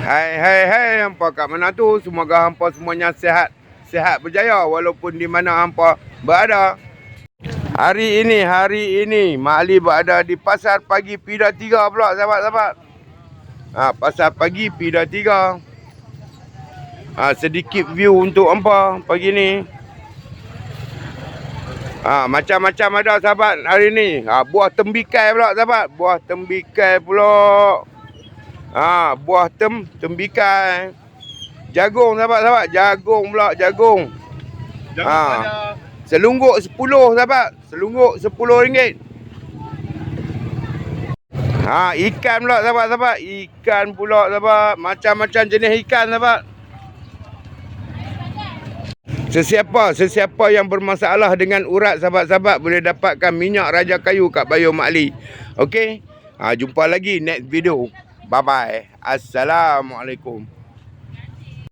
Hai, hampa kat mana tu? Semoga hampa semuanya sihat berjaya walaupun di mana hampa berada. Hari ini Mak Ali berada di Pasar Pagi Pida 3 pula, sahabat-sahabat. Pasar Pagi Pida 3. Sedikit view untuk hampa pagi ni. Macam-macam ada, sahabat, hari ni. Buah tembikai pula, sahabat. Buah tembikai pula. Buah tembikai. Jagung, sahabat-sahabat. Jagung pula, jagung. Selungguk 10, sahabat. Selungguk RM10. Ikan pula, sahabat-sahabat. Ikan pula, sahabat. Macam-macam jenis ikan, sahabat. Sesiapa yang bermasalah dengan urat, sahabat-sahabat, boleh dapatkan minyak raja kayu kat Bayo Mak Ali. Okey? Jumpa lagi next video. Bye-bye. Assalamualaikum.